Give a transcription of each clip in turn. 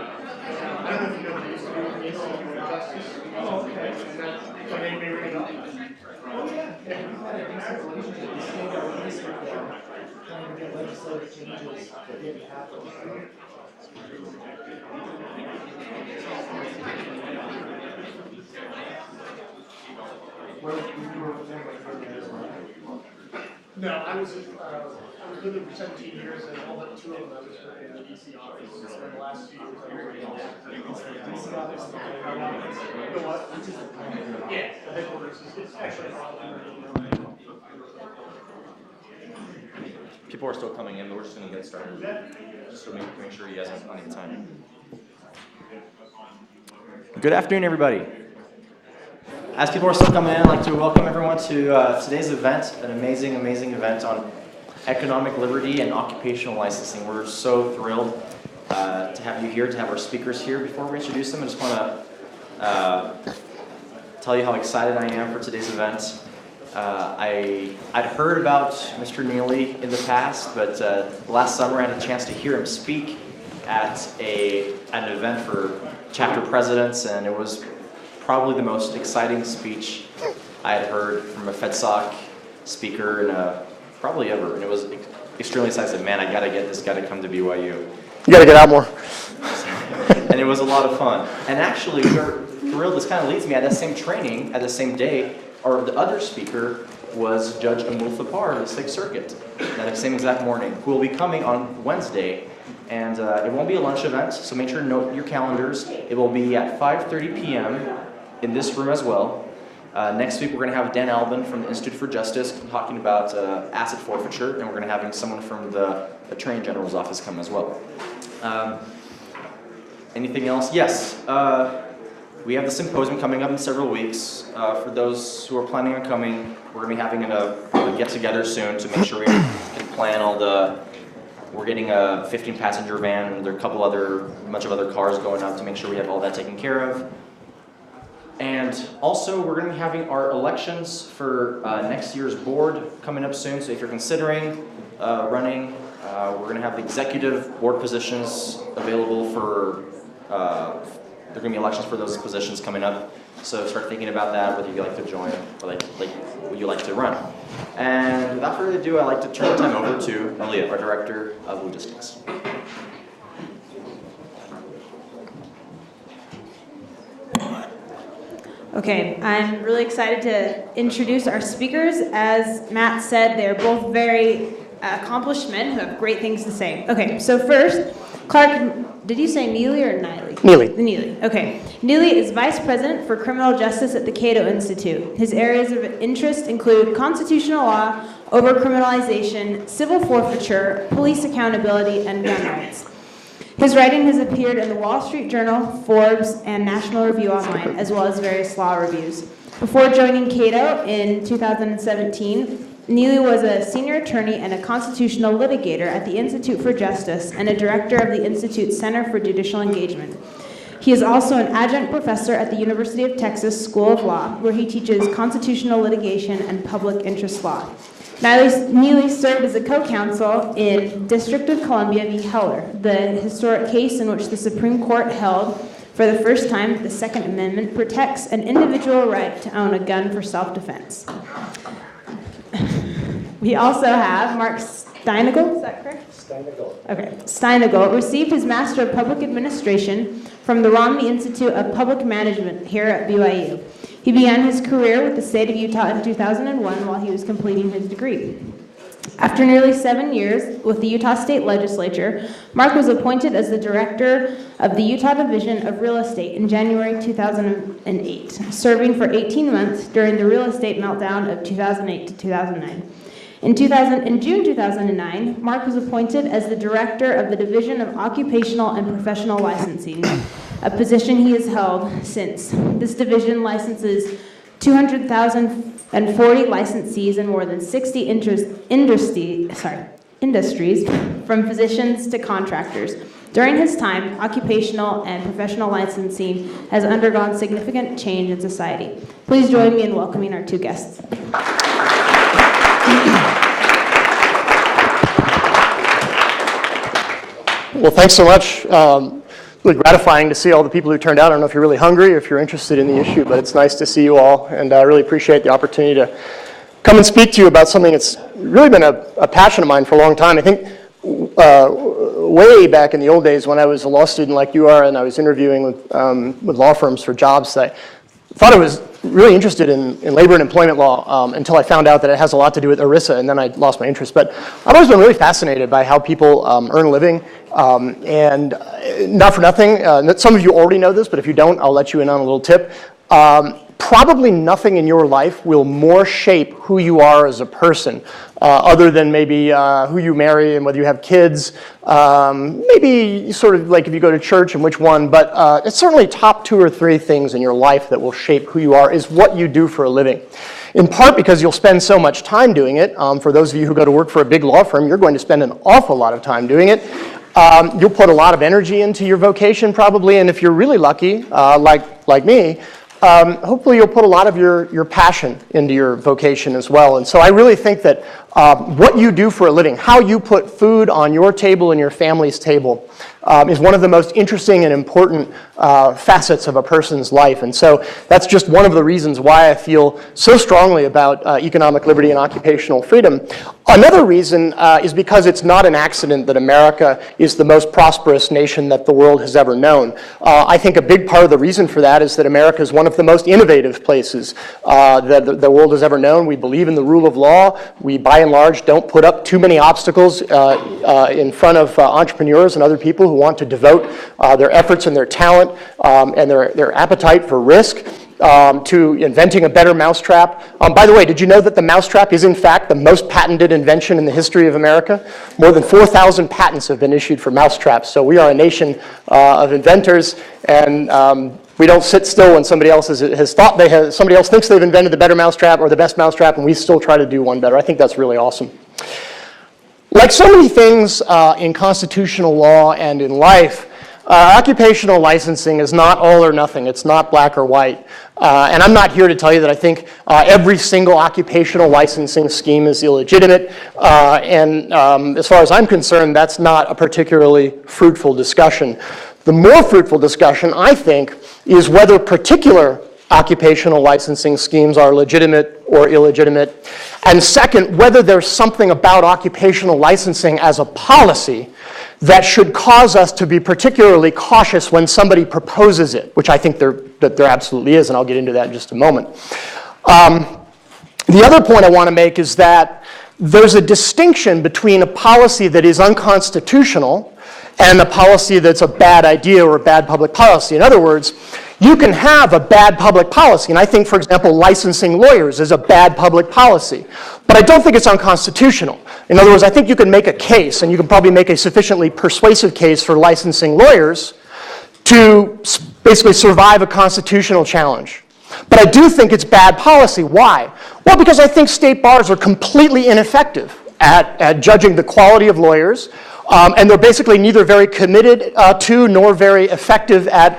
I don't know if you know the history of the justice. Oh, okay. So they may ring it up. Oh, yeah. We've had a decent relationship. We stayed out this week trying to get legislative changes that didn't happen. Well, you were with them for years, No, I was with them for 17 years, and all but 2 of them I was working in the DC office. And the last 2 years I was working in DC office, the head office. the what? Which is the primary. Yeah, the headquarters. It's actually People are still coming in, but we're just going to get started. Just to make sure you guys have plenty of time. Good afternoon, everybody. As people are still coming in, I'd like to welcome everyone to today's event, an amazing event on economic liberty and occupational licensing. We're so thrilled to have you here, to have our speakers here. Before we introduce them, I just want to tell you how excited I am for today's event. I'd heard about Mr. Neily in the past, but last summer I had a chance to hear him speak at an event for chapter presidents, and it was probably the most exciting speech I had heard from a FedSoc speaker in probably ever, and it was extremely exciting. I said, man, I gotta get this guy to come to BYU. You gotta get out more. And it was a lot of fun. And actually, we're thrilled. This kind of leads me at that same training, at the same day, or the other speaker was Judge Amul Thapar of the 6th Circuit, that same exact morning, who will be coming on Wednesday. And it won't be a lunch event, so make sure to note your calendars. It will be at 5:30 p.m. in this room as well. Next week, we're going to have Dan Albin from the Institute for Justice talking about asset forfeiture, and we're going to have someone from the Attorney General's office come as well. Anything else? Yes. We have the symposium coming up in several weeks. For those who are planning on coming, we're going to be having a get-together soon to make sure we can plan all the... We're getting a 15-passenger van, and there are a bunch of other cars going up to make sure we have all that taken care of. And also, we're going to be having our elections for next year's board coming up soon. So if you're considering running, we're going to have the executive board positions available for... there are going to be elections for those positions coming up. So start thinking about that, whether you like to join or like would you like to run. And without further ado, I'd like to turn the time over to Neily, our Director of Logistics. Okay, I'm really excited to introduce our speakers. As Matt said, they're both very accomplished men who have great things to say. Okay, so first, Clark, did you say Neily or Neily? Neily. Neily, okay. Neily is Vice President for Criminal Justice at the Cato Institute. His areas of interest include constitutional law, overcriminalization, civil forfeiture, police accountability, and gun rights. His writing has appeared in the Wall Street Journal, Forbes, and National Review Online, as well as various law reviews. Before joining Cato in 2017, Neily was a senior attorney and a constitutional litigator at the Institute for Justice and a director of the Institute's Center for Judicial Engagement. He is also an adjunct professor at the University of Texas School of Law, where he teaches constitutional litigation and public interest law. Neily served as a co-counsel in District of Columbia v. Heller, the historic case in which the Supreme Court held for the first time that the Second Amendment protects an individual right to own a gun for self-defense. We also have Mark Steinagel, is that correct? Steinagel. Okay. Steinagel received his Master of Public Administration from the Romney Institute of Public Management here at BYU. He began his career with the state of Utah in 2001 while he was completing his degree. After nearly 7 years with the Utah State Legislature, Mark was appointed as the director of the Utah Division of Real Estate in January 2008, serving for 18 months during the real estate meltdown of 2008 to 2009. In June 2009, Mark was appointed as the director of the Division of Occupational and Professional Licensing, a position he has held since. This division licenses 240 licensees in more than 60 industries, from physicians to contractors. During his time, occupational and professional licensing has undergone significant change in society. Please join me in welcoming our two guests. Well, thanks so much. really gratifying to see all the people who turned out. I don't know if you're really hungry or if you're interested in the issue, but it's nice to see you all, and I really appreciate the opportunity to come and speak to you about something that's really been a passion of mine for a long time. I think way back in the old days when I was a law student like you are, and I was interviewing with law firms for jobs, I thought I was really interested in labor and employment law until I found out that it has a lot to do with ERISA, and then I lost my interest. But I've always been really fascinated by how people earn a living, and not for nothing, some of you already know this, but if you don't, I'll let you in on a little tip. Probably nothing in your life will more shape who you are as a person, other than maybe who you marry and whether you have kids, maybe sort of like if you go to church and which one, but it's certainly top 2 or 3 things in your life that will shape who you are is what you do for a living. In part because you'll spend so much time doing it. For those of you who go to work for a big law firm, you're going to spend an awful lot of time doing it. You'll put a lot of energy into your vocation probably, and if you're really lucky, like me, hopefully you'll put a lot of your passion into your vocation as well. And so I really think that what you do for a living, how you put food on your table and your family's table, is one of the most interesting and important facets of a person's life. And so that's just one of the reasons why I feel so strongly about economic liberty and occupational freedom. Another reason is because it's not an accident that America is the most prosperous nation that the world has ever known. I think a big part of the reason for that is that America is one of the most innovative places that the world has ever known. We believe in the rule of law. We, by and large, don't put up too many obstacles in front of entrepreneurs and other people who want to devote their efforts and their talent and their appetite for risk to inventing a better mousetrap. By the way, did you know that the mousetrap is in fact the most patented invention in the history of America? More than 4,000 patents have been issued for mousetraps. So we are a nation of inventors, and we don't sit still when somebody else somebody else thinks they've invented the better mousetrap or the best mousetrap, and we still try to do one better. I think that's really awesome. Like so many things in constitutional law and in life, occupational licensing is not all or nothing. It's not black or white. And I'm not here to tell you that I think every single occupational licensing scheme is illegitimate. And as far as I'm concerned, that's not a particularly fruitful discussion. The more fruitful discussion, I think, is whether particular occupational licensing schemes are legitimate or illegitimate. And second, whether there's something about occupational licensing as a policy that should cause us to be particularly cautious when somebody proposes it, which I think there absolutely is, and I'll get into that in just a moment. The other point I want to make is that there's a distinction between a policy that is unconstitutional and a policy that's a bad idea or a bad public policy. In other words, you can have a bad public policy, and I think, for example, licensing lawyers is a bad public policy, but I don't think it's unconstitutional. In other words, I think you can make a case, and you can probably make a sufficiently persuasive case for licensing lawyers to basically survive a constitutional challenge. But I do think it's bad policy. Why? Well, because I think state bars are completely ineffective at judging the quality of lawyers, and they're basically neither very committed to nor very effective at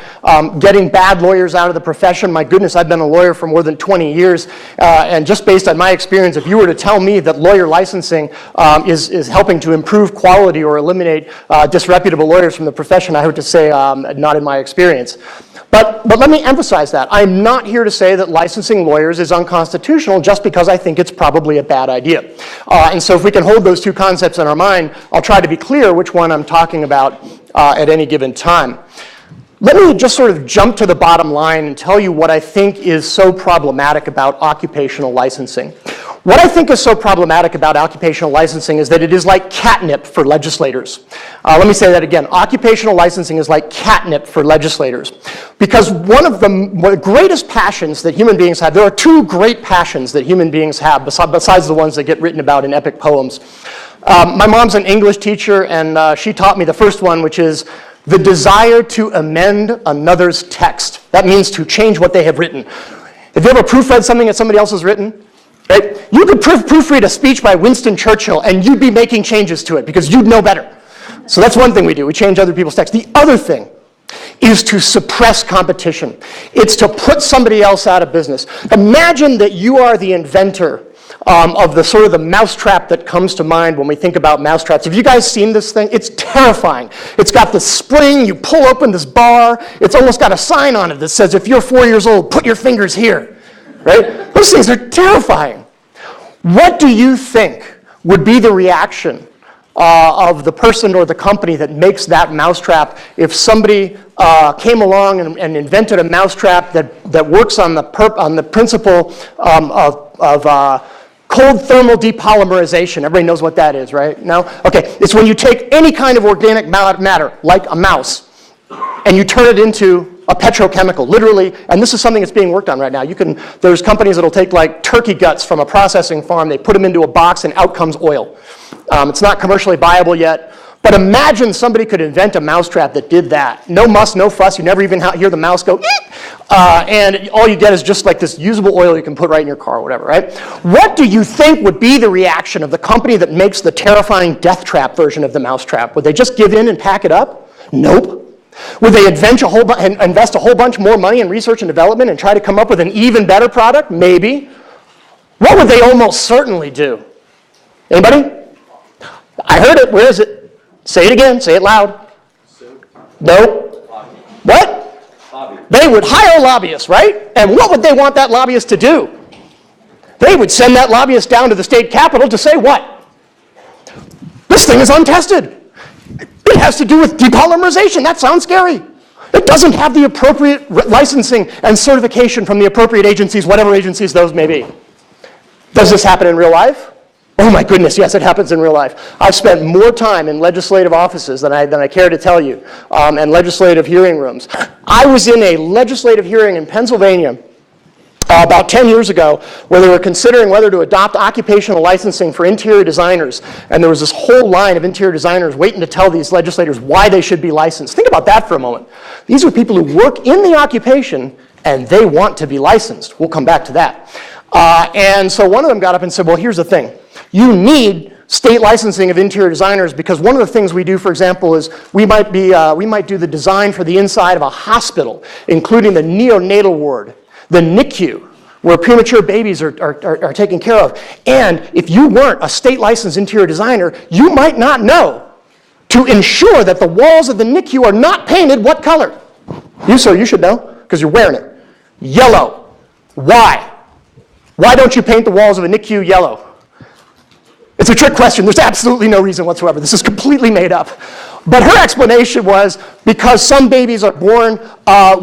getting bad lawyers out of the profession. My goodness, I've been a lawyer for more than 20 years, and just based on my experience, if you were to tell me that lawyer licensing is helping to improve quality or eliminate disreputable lawyers from the profession, I would to say not in my experience. But let me emphasize that. I'm not here to say that licensing lawyers is unconstitutional just because I think it's probably a bad idea. And so if we can hold those two concepts in our mind, I'll try to be clear which one I'm talking about at any given time. Let me just sort of jump to the bottom line and tell you what I think is so problematic about occupational licensing. What I think is so problematic about occupational licensing is that it is like catnip for legislators. Let me say that again. Occupational licensing is like catnip for legislators. Because one of the greatest passions that human beings have, there are two great passions that human beings have besides the ones that get written about in epic poems. My mom's an English teacher, and she taught me the first one, which is the desire to amend another's text. That means to change what they have written. Have you ever proofread something that somebody else has written? Right? You could proofread a speech by Winston Churchill and you'd be making changes to it because you'd know better. So that's one thing we do. We change other people's text. The other thing is to suppress competition. It's to put somebody else out of business. Imagine that you are the inventor of the sort of the mousetrap that comes to mind when we think about mousetraps. Have you guys seen this thing? It's terrifying. It's got this spring, you pull open this bar, it's almost got a sign on it that says, if you're 4 years old, put your fingers here, right? Those things are terrifying. What do you think would be the reaction of the person or the company that makes that mousetrap if somebody came along and invented a mousetrap that works on the principle of cold thermal depolymerization? Everybody knows what that is, right? No? Okay, it's when you take any kind of organic matter, like a mouse, and you turn it into a petrochemical, literally, and this is something that's being worked on right now. There's companies that'll take like turkey guts from a processing farm, they put them into a box, and out comes oil. It's not commercially viable yet, but imagine somebody could invent a mousetrap that did that. No muss, no fuss, you never even hear the mouse go, and all you get is just like this usable oil you can put right in your car or whatever, right? What do you think would be the reaction of the company that makes the terrifying death trap version of the mousetrap? Would they just give in and pack it up? Nope. Would they invest a whole bunch more money in research and development and try to come up with an even better product? Maybe. What would they almost certainly do? Anybody? I heard it. Where is it? Say it again. Say it loud. Nope. What? They would hire lobbyists, right? And what would they want that lobbyist to do? They would send that lobbyist down to the state capitol to say what? This thing is untested. It has to do with depolymerization. That sounds scary. It doesn't have the appropriate licensing and certification from the appropriate agencies, whatever agencies those may be. Does this happen in real life? Oh my goodness, yes, it happens in real life. I've spent more time in legislative offices than I care to tell you, and legislative hearing rooms. I was in a legislative hearing in Pennsylvania about 10 years ago where they were considering whether to adopt occupational licensing for interior designers, and there was this whole line of interior designers waiting to tell these legislators why they should be licensed. Think about that for a moment. These are people who work in the occupation and they want to be licensed. We'll come back to that. And so one of them got up and said, well, here's the thing. You need state licensing of interior designers because one of the things we do, for example, is we might do the design for the inside of a hospital, including the neonatal ward, the NICU, where premature babies are taken care of. And if you weren't a state licensed interior designer, you might not know to ensure that the walls of the NICU are not painted what color? You should know, because you're wearing it. Yellow. Why? Why don't you paint the walls of a NICU yellow? It's a trick question. There's absolutely no reason whatsoever. This is completely made up. But her explanation was because some babies are born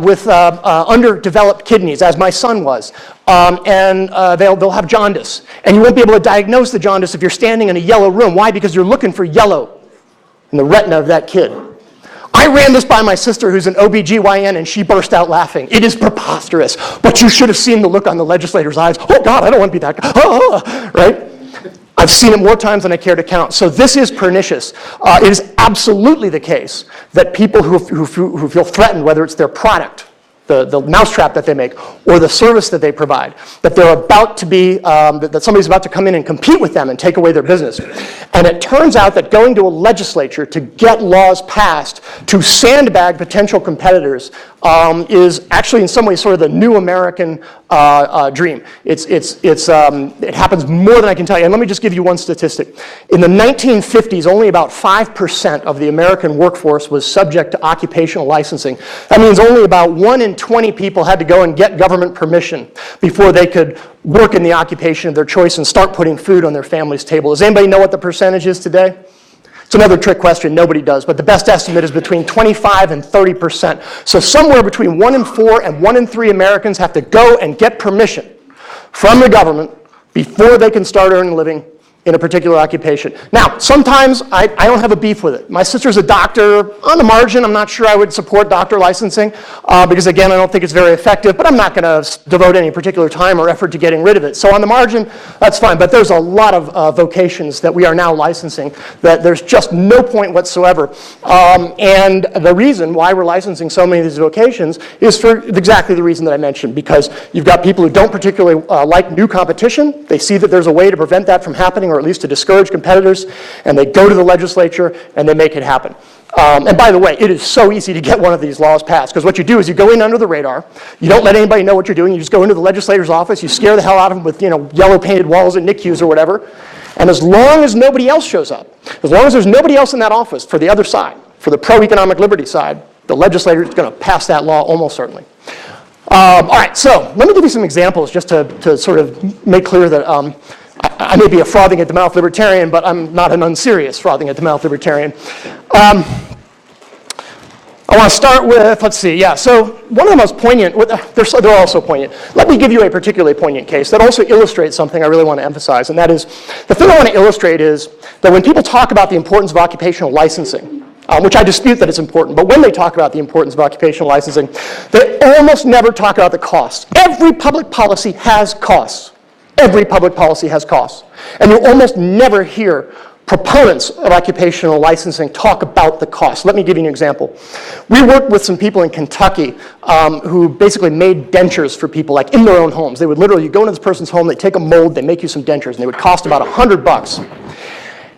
with underdeveloped kidneys, as my son was, and they'll have jaundice. And you won't be able to diagnose the jaundice if you're standing in a yellow room. Why? Because you're looking for yellow in the retina of that kid. I ran this by my sister who's an OBGYN and she burst out laughing. It is preposterous, but you should have seen the look on the legislator's eyes. Oh God, I don't want to be that guy, right? I've seen it more times than I care to count. So this is pernicious. It is absolutely the case that people who feel threatened, whether it's their product, the mousetrap that they make, or the service that they provide, that they're about to be, that somebody's about to come in and compete with them and take away their business. And it turns out that going to a legislature to get laws passed to sandbag potential competitors is actually in some ways sort of the new American dream. It happens more than I can tell you. And let me just give you one statistic. In the 1950s, only about 5% of the American workforce was subject to occupational licensing. That means only about 1 in 20 people had to go and get government permission before they could work in the occupation of their choice and start putting food on their family's table. Does anybody know what the percentage is today? It's another trick question, nobody does, but the best estimate is between 25 and 30%. So somewhere between 1 in 4 and 1 in 3 Americans have to go and get permission from the government before they can start earning a living in a particular occupation. Now, sometimes I don't have a beef with it. My sister's a doctor. On the margin, I'm not sure I would support doctor licensing because, again, I don't think it's very effective, but I'm not going to devote any particular time or effort to getting rid of it. So on the margin, that's fine. But there's a lot of vocations that we are now licensing that there's just no point whatsoever. And the reason why we're licensing so many of these vocations is for exactly the reason that I mentioned, because you've got people who don't particularly like new competition. They see that there's a way to prevent that from happening or or at least to discourage competitors, and they go to the legislature and they make it happen. And by the way, it is so easy to get one of these laws passed, because what you do is you go in under the radar, you don't let anybody know what you're doing, you just go into the legislator's office, you scare the hell out of them with yellow painted walls and NICUs or whatever, and as long as nobody else shows up, as long as there's nobody else in that office for the other side, for the pro-economic liberty side, the legislator is going to pass that law almost certainly. All right, so let me give you some examples just to sort of make clear that I may be a frothing at the mouth libertarian, but I'm not an unserious frothing at the mouth libertarian. I want to start with, let's see, yeah, so one of the most poignant, they're also poignant. Let me give you a particularly poignant case that also illustrates something I really want to emphasize, and that is, the thing I want to illustrate is that when people talk about the importance of occupational licensing, which I dispute that it's important, but when they talk about the importance of occupational licensing, they almost never talk about the costs. Every public policy has costs. Every public policy has costs. And you almost never hear proponents of occupational licensing talk about the cost. Let me give you an example. We worked with some people in Kentucky who basically made dentures for people, like in their own homes. They would literally, you go into this person's home, they take a mold, they make you some dentures, and they would cost about $100.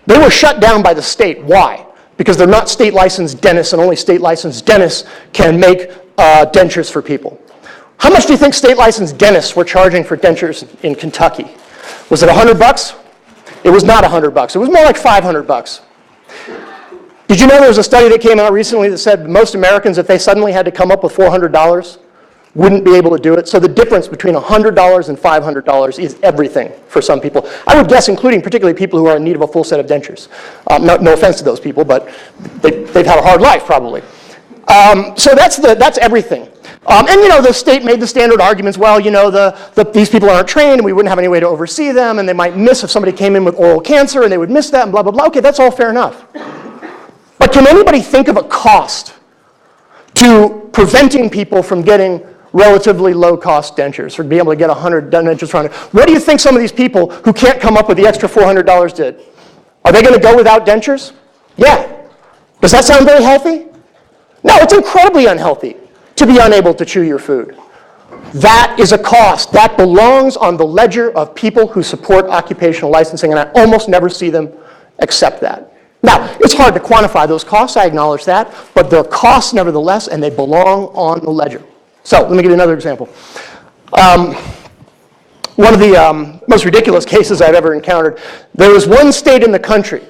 They were shut down by the state. Why? Because they're not state licensed dentists, and only state licensed dentists can make dentures for people. How much do you think state licensed dentists were charging for dentures in Kentucky? Was it $100? It was not $100. It was more like $500. Did you know there was a study that came out recently that said most Americans, if they suddenly had to come up with $400, wouldn't be able to do it? So the difference between $100 and $500 is everything for some people. I would guess, including particularly people who are in need of a full set of dentures. No offense to those people, but they've had a hard life probably. So that's everything. And the state made the standard arguments, well, these people aren't trained and we wouldn't have any way to oversee them, and they might miss if somebody came in with oral cancer and they would miss that and blah, blah, blah. Okay, that's all fair enough. But can anybody think of a cost to preventing people from getting relatively low-cost dentures, or being able to get 100 dentures from it? What do you think some of these people who can't come up with the extra $400 did? Are they going to go without dentures? Yeah. Does that sound very healthy? No, it's incredibly unhealthy to be unable to chew your food. That is a cost. That belongs on the ledger of people who support occupational licensing, and I almost never see them accept that. Now, it's hard to quantify those costs, I acknowledge that, but they're costs nevertheless, and they belong on the ledger. So, let me give you another example. One of the most ridiculous cases I've ever encountered, there is one state in the country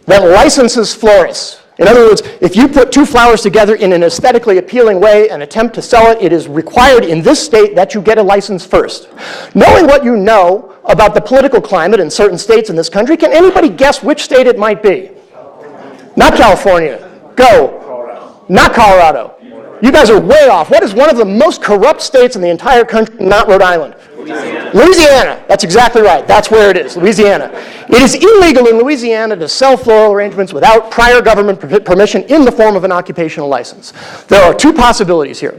that licenses florists. In other words, if you put two flowers together in an aesthetically appealing way and attempt to sell it, it is required in this state that you get a license first. Knowing what you know about the political climate in certain states in this country, can anybody guess which state it might be? Not California. Go. Colorado. Not Colorado. You guys are way off. What is one of the most corrupt states in the entire country, not Rhode Island? Louisiana. That's exactly right. That's where it is, Louisiana. It is illegal in Louisiana to sell floral arrangements without prior government permission in the form of an occupational license. There are two possibilities here.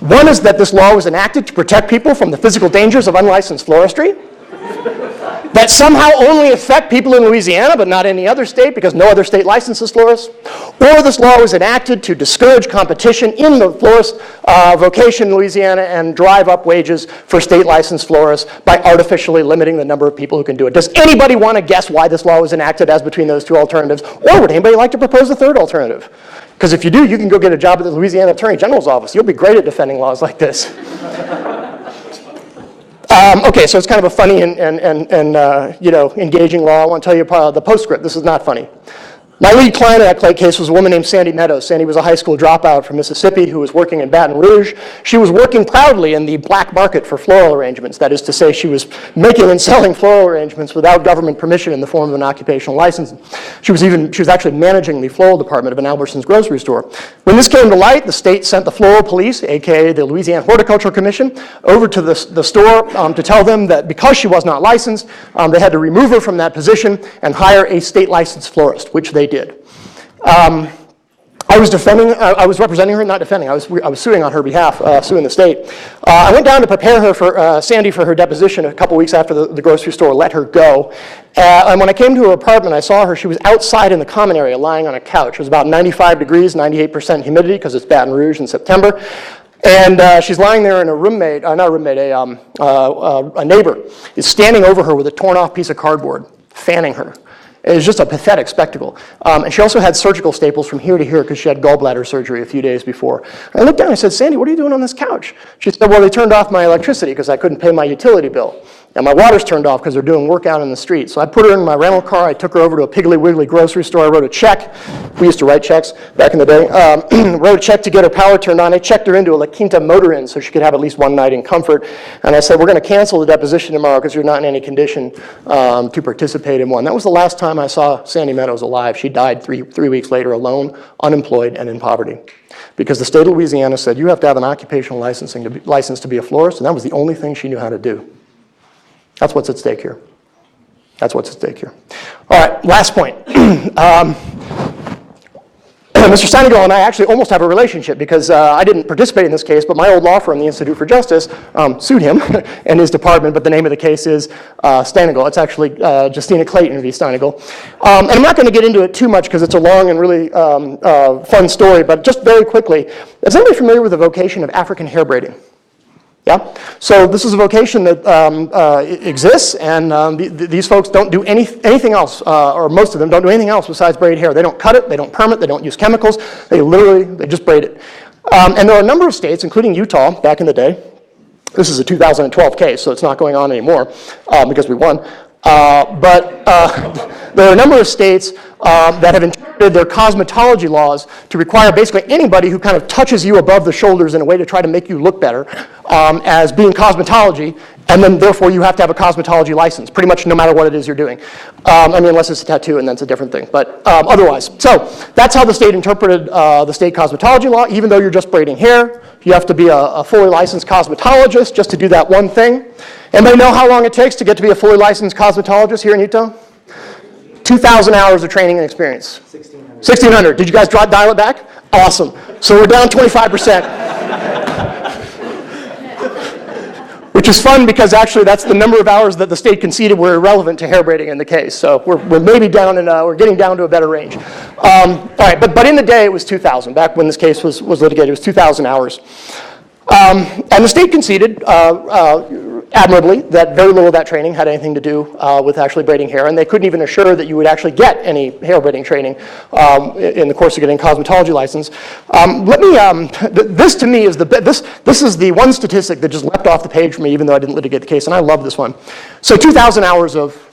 One is that this law was enacted to protect people from the physical dangers of unlicensed floristry, that somehow only affect people in Louisiana but not any other state because no other state licenses florists, or this law was enacted to discourage competition in the florist vocation in Louisiana and drive up wages for state licensed florists by artificially limiting the number of people who can do it. Does anybody want to guess why this law was enacted as between those two alternatives, or would anybody like to propose a third alternative? Because if you do, you can go get a job at the Louisiana Attorney General's office. You'll be great at defending laws like this. Okay, so it's kind of a funny and engaging law. I want to tell you the postscript. This is not funny. My lead client in that Clay case was a woman named Sandy Meadows. Sandy was a high school dropout from Mississippi who was working in Baton Rouge. She was working proudly in the black market for floral arrangements. That is to say, she was making and selling floral arrangements without government permission in the form of an occupational license. She was actually managing the floral department of an Albertsons grocery store. When this came to light, the state sent the floral police, aka the Louisiana Horticultural Commission, over to the store to tell them that because she was not licensed, they had to remove her from that position and hire a state licensed florist, which they did. I was representing her, not defending. I was suing on her behalf, suing the state. I went down to prepare her for Sandy for her deposition a couple weeks after the grocery store let her go. And when I came to her apartment, I saw her. She was outside in the common area, lying on a couch. It was about 95 degrees, 98% humidity, because it's Baton Rouge in September. And she's lying there, and a neighbor is standing over her with a torn-off piece of cardboard. fanning her. It was just a pathetic spectacle. And she also had surgical staples from here to here because she had gallbladder surgery a few days before. And I looked down and I said, Sandy, what are you doing on this couch? She said, well, they turned off my electricity because I couldn't pay my utility bill. And my water's turned off because they're doing work out in the street. So I put her in my rental car. I took her over to a Piggly Wiggly grocery store. I wrote a check. We used to write checks back in the day. Wrote a check to get her power turned on. I checked her into a La Quinta Motor Inn so she could have at least one night in comfort. And I said, we're going to cancel the deposition tomorrow because you're not in any condition to participate in one. That was the last time I saw Sandy Meadows alive. She died three weeks later alone, unemployed, and in poverty. Because the state of Louisiana said you have to have an occupational license to be a florist, and that was the only thing she knew how to do. That's what's at stake here. That's what's at stake here. All right, last point. Mr. Steinagel and I actually almost have a relationship because I didn't participate in this case, but my old law firm, the Institute for Justice, sued him and his department, but the name of the case is Steinagel. It's actually Justina Clayton v. Steinagel. And I'm not going to get into it too much because it's a long and really fun story, but just very quickly, is anybody familiar with the vocation of African hair braiding? Yeah? So this is a vocation that exists, and these folks don't do anything else, or most of them don't do anything else besides braid hair. They don't cut it, they don't perm it, they don't use chemicals, they just braid it. And there are a number of states, including Utah back in the day. This is a 2012 case, so it's not going on anymore because we won. But there are a number of states that have interpreted their cosmetology laws to require basically anybody who kind of touches you above the shoulders in a way to try to make you look better as being cosmetology, and then therefore you have to have a cosmetology license, pretty much no matter what it is you're doing. I mean, unless it's a tattoo, and that's a different thing, but otherwise. So that's how the state interpreted the state cosmetology law. Even though you're just braiding hair, you have to be a fully licensed cosmetologist just to do that one thing. Anybody know how long it takes to get to be a fully licensed cosmetologist here in Utah? 2,000 hours of training and experience. 1,600. Did you guys dial it back? Awesome. So we're down 25%. Which is fun because actually that's the number of hours that the state conceded were irrelevant to hair braiding in the case. So we're maybe down in, we're getting down to a better range. All right, but in the day it was 2,000. Back when this case was litigated, it was 2,000 hours. And the state conceded admirably that very little of that training had anything to do with actually braiding hair, and they couldn't even assure that you would actually get any hair braiding training in the course of getting a cosmetology license. This to me is this is the one statistic that just leapt off the page for me, even though I didn't litigate the case, and I love this one. So 2,000 hours of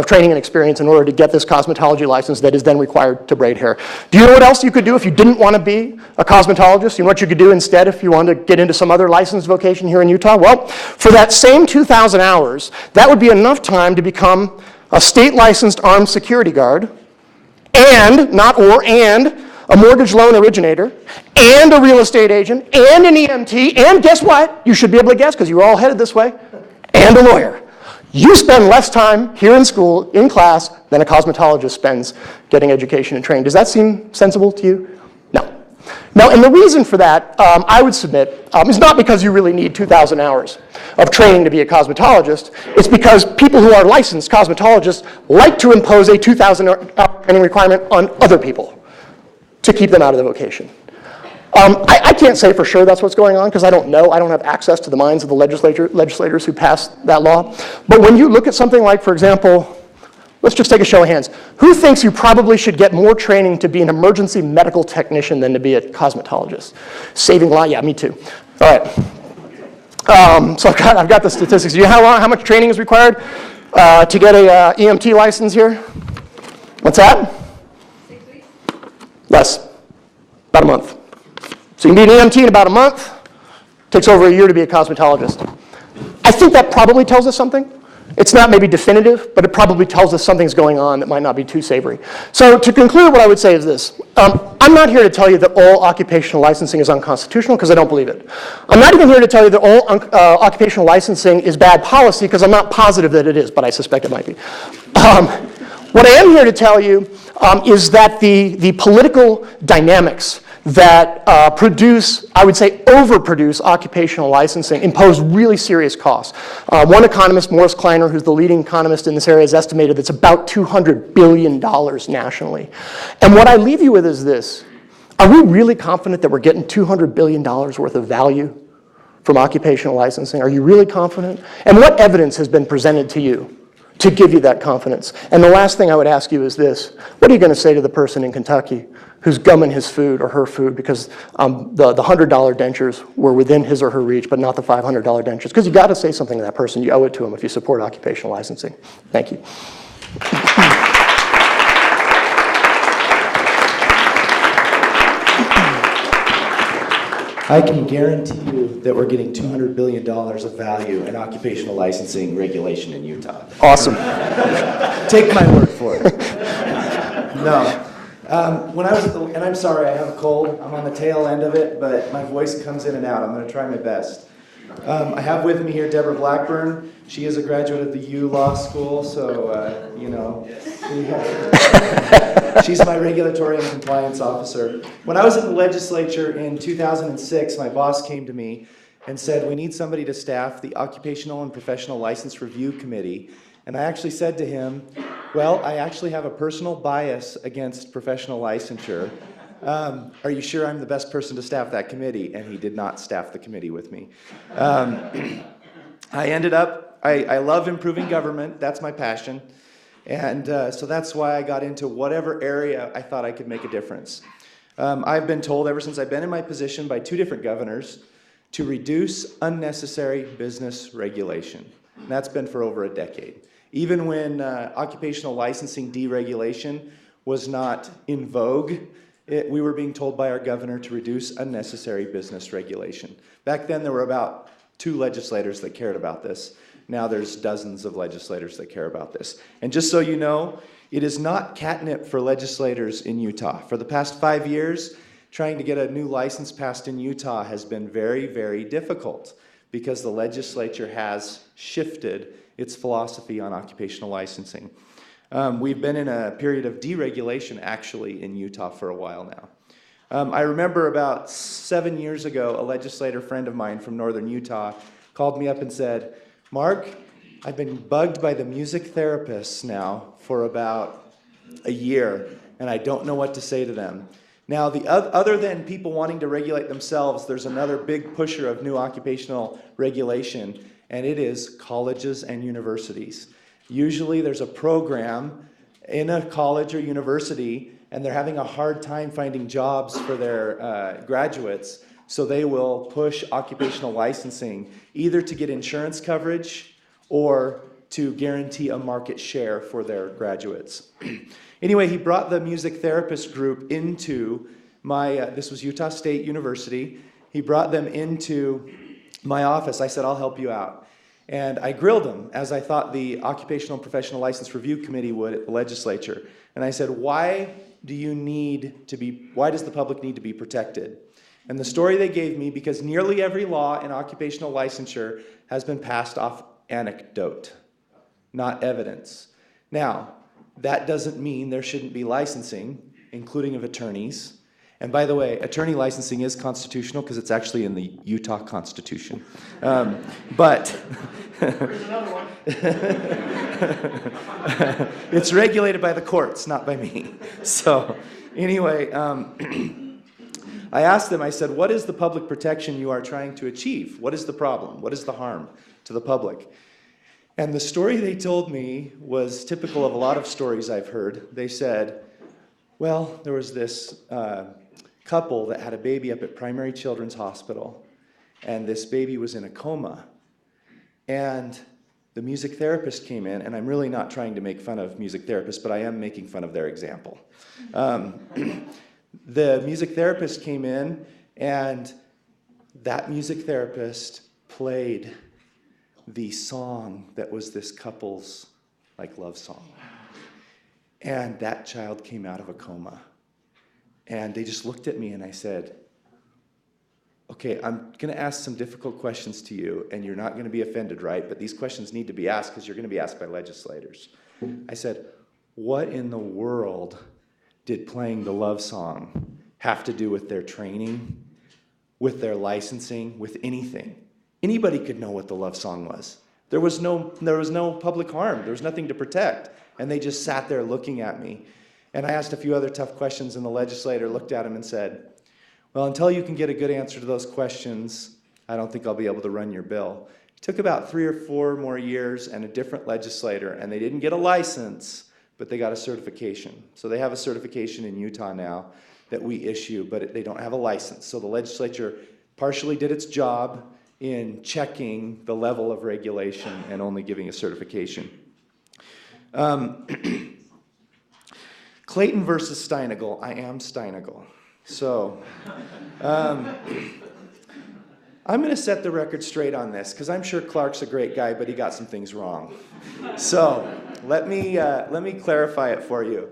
training and experience in order to get this cosmetology license that is then required to braid hair. Do you know what else you could do if you didn't want to be a cosmetologist? You know what you could do instead if you wanted to get into some other licensed vocation here in Utah? Well, for that same 2,000 hours, that would be enough time to become a state licensed armed security guard and a mortgage loan originator and a real estate agent and an EMT and guess what? You should be able to guess because you were all headed this way, and a lawyer. You spend less time here in school, in class, than a cosmetologist spends getting education and training. Does that seem sensible to you? No. Now, and the reason for that, I would submit, is not because you really need 2,000 hours of training to be a cosmetologist. It's because people who are licensed cosmetologists like to impose a 2,000-hour training requirement on other people to keep them out of the vocation. I can't say for sure that's what's going on because I don't know. I don't have access to the minds of the legislators who passed that law. But when you look at something like, for example, let's just take a show of hands. Who thinks you probably should get more training to be an emergency medical technician than to be a cosmetologist? Saving lives? Yeah, me too. All right. So I've got the statistics. You know how much training is required to get a EMT license here? What's that? 6 weeks. Less. About a month. So you can be an EMT in about a month. It takes over a year to be a cosmetologist. I think that probably tells us something. It's not maybe definitive, but it probably tells us something's going on that might not be too savory. So to conclude, what I would say is this. I'm not here to tell you that all occupational licensing is unconstitutional because I don't believe it. I'm not even here to tell you that all occupational licensing is bad policy because I'm not positive that it is, but I suspect it might be. What I am here to tell you is that the political dynamics that I would say overproduce occupational licensing, impose really serious costs. One economist, Morris Kleiner, who's the leading economist in this area, has estimated that's about $200 billion nationally. And what I leave you with is this. Are we really confident that we're getting $200 billion worth of value from occupational licensing? Are you really confident? And what evidence has been presented to you to give you that confidence. And the last thing I would ask you is this: what are you going to say to the person in Kentucky who's gumming his food or her food because the $100 dentures were within his or her reach, but not the $500 dentures? Because you got to say something to that person. You owe it to them if you support occupational licensing. Thank you. I can guarantee you that we're getting $200 billion of value in occupational licensing regulation in Utah. Awesome. Take my word for it. No. When I was and I'm sorry, I have a cold. I'm on the tail end of it, but my voice comes in and out. I'm going to try my best. I have with me here Deborah Blackburn. She is a graduate of the U Law School, so, you know, she's my regulatory and compliance officer. When I was in the legislature in 2006, my boss came to me and said, we need somebody to staff the Occupational and Professional License Review Committee. And I actually said to him, well, I actually have a personal bias against professional licensure. Are you sure I'm the best person to staff that committee? And he did not staff the committee with me. I ended up, I love improving government. That's my passion. And so that's why I got into whatever area I thought I could make a difference. I've been told ever since I've been in my position by 2 different governors to reduce unnecessary business regulation. And that's been for over a decade. Even when occupational licensing deregulation was not in vogue, we were being told by our governor to reduce unnecessary business regulation. Back then, there were about 2 legislators that cared about this. Now there's dozens of legislators that care about this. And just so you know, it is not catnip for legislators in Utah. For the past 5 years, trying to get a new license passed in Utah has been very, very difficult because the legislature has shifted its philosophy on occupational licensing. We've been in a period of deregulation, actually, in Utah for a while now. I remember about 7 years ago, a legislator friend of mine from northern Utah called me up and said, Mark, I've been bugged by the music therapists now for about a year, and I don't know what to say to them. Now, other than people wanting to regulate themselves, there's another big pusher of new occupational regulation, and it is colleges and universities. Usually there's a program in a college or university, and they're having a hard time finding jobs for their graduates, so they will push occupational licensing either to get insurance coverage or to guarantee a market share for their graduates. Anyway, he brought the music therapist group into this was Utah State University. He brought them into my office. I said, I'll help you out. And I grilled him, as I thought the Occupational and Professional License Review Committee would at the legislature. And I said, why does the public need to be protected? And the story they gave me, because nearly every law in occupational licensure has been passed off anecdote, not evidence. Now, that doesn't mean there shouldn't be licensing, including of attorneys. And by the way, attorney licensing is constitutional because it's actually in the Utah Constitution. But Here's another one. it's regulated by the courts, not by me. So anyway, I asked them, I said, what is the public protection you are trying to achieve? What is the problem? What is the harm to the public? And the story they told me was typical of a lot of stories I've heard. They said, well, there was this couple that had a baby up at Primary Children's Hospital, and this baby was in a coma. And the music therapist came in, and I'm really not trying to make fun of music therapists, but I am making fun of their example. The music therapist came in, and that music therapist played the song that was this couple's love song. And that child came out of a coma. And they just looked at me and I said, okay, I'm going to ask some difficult questions to you, and you're not going to be offended, right? But these questions need to be asked because you're going to be asked by legislators. I said, what in the world did playing the love song have to do with their training, with their licensing, with anything? Anybody could know what the love song was. There was no public harm. There was nothing to protect. And they just sat there looking at me. And I asked a few other tough questions, and the legislator looked at him and said, well, until you can get a good answer to those questions, I don't think I'll be able to run your bill. Took about 3 or 4 more years and a different legislator, and they didn't get a license, but they got a certification. So they have a certification in Utah now that we issue, but they don't have a license. So the legislature partially did its job in checking the level of regulation and only giving a certification. Clayton versus Steinagel. I am Steinagel. So I'm going to set the record straight on this because I'm sure Clark's a great guy, but he got some things wrong. So let me clarify it for you.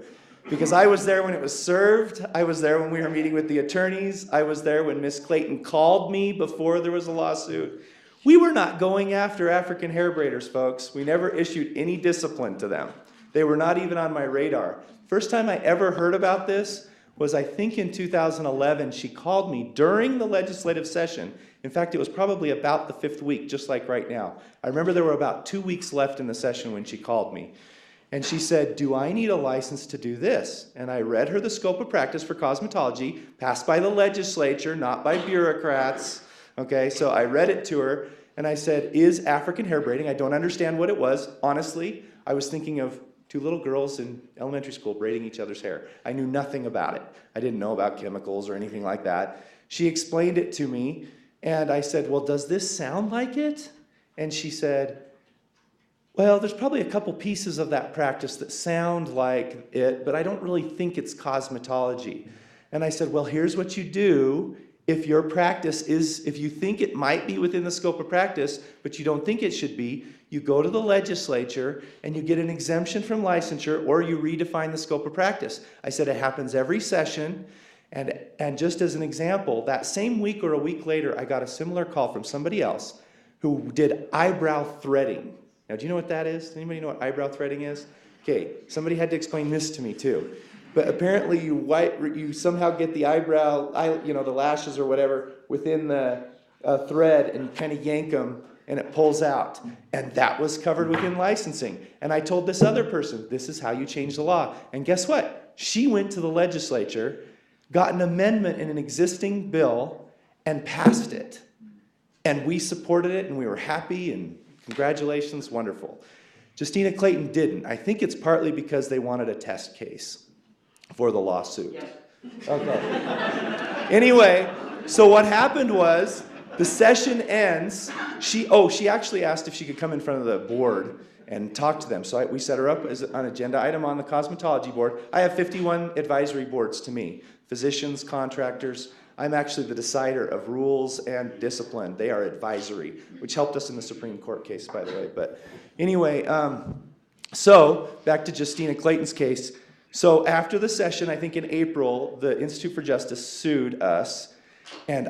Because I was there when it was served. I was there when we were meeting with the attorneys. I was there when Miss Clayton called me before there was a lawsuit. We were not going after African hair braiders, folks. We never issued any discipline to them. They were not even on my radar. First time I ever heard about this was, I think, in 2011. She called me during the legislative session. In fact, it was probably about the 5th week, just like right now. I remember there were about 2 weeks left in the session when she called me. And she said, do I need a license to do this? And I read her the scope of practice for cosmetology, passed by the legislature, not by bureaucrats. Okay, so I read it to her, and I said, is African hair braiding? I don't understand what it was. Honestly, I was thinking of 2 little girls in elementary school braiding each other's hair. I knew nothing about it. I didn't know about chemicals or anything like that. She explained it to me, and I said, well, does this sound like it? And she said, well, there's probably a couple pieces of that practice that sound like it, but I don't really think it's cosmetology. And I said, well, here's what you do. If your practice is, if you think it might be within the scope of practice, but you don't think it should be, you go to the legislature and you get an exemption from licensure, or you redefine the scope of practice. I said it happens every session. And just as an example, that same week or a week later, I got a similar call from somebody else who did eyebrow threading. Now, do you know what that is? Does anybody know what eyebrow threading is? Okay, somebody had to explain this to me too. But apparently you somehow get the eyebrow, the lashes or whatever within the thread, and you kind of yank them and it pulls out. And that was covered within licensing. And I told this other person, this is how you change the law. And guess what? She went to the legislature, got an amendment in an existing bill, and passed it. And we supported it, and we were happy, and congratulations, wonderful. Justina Clayton didn't. I think it's partly because they wanted a test case for the lawsuit. Okay. Anyway, so what happened was, the session ends. She actually asked if she could come in front of the board and talk to them. So we set her up as an agenda item on the cosmetology board. I have 51 advisory boards to me. Physicians, contractors. I'm actually the decider of rules and discipline. They are advisory, which helped us in the Supreme Court case, by the way. But anyway, so back to Justina Clayton's case. So after the session, I think in April, the Institute for Justice sued us. And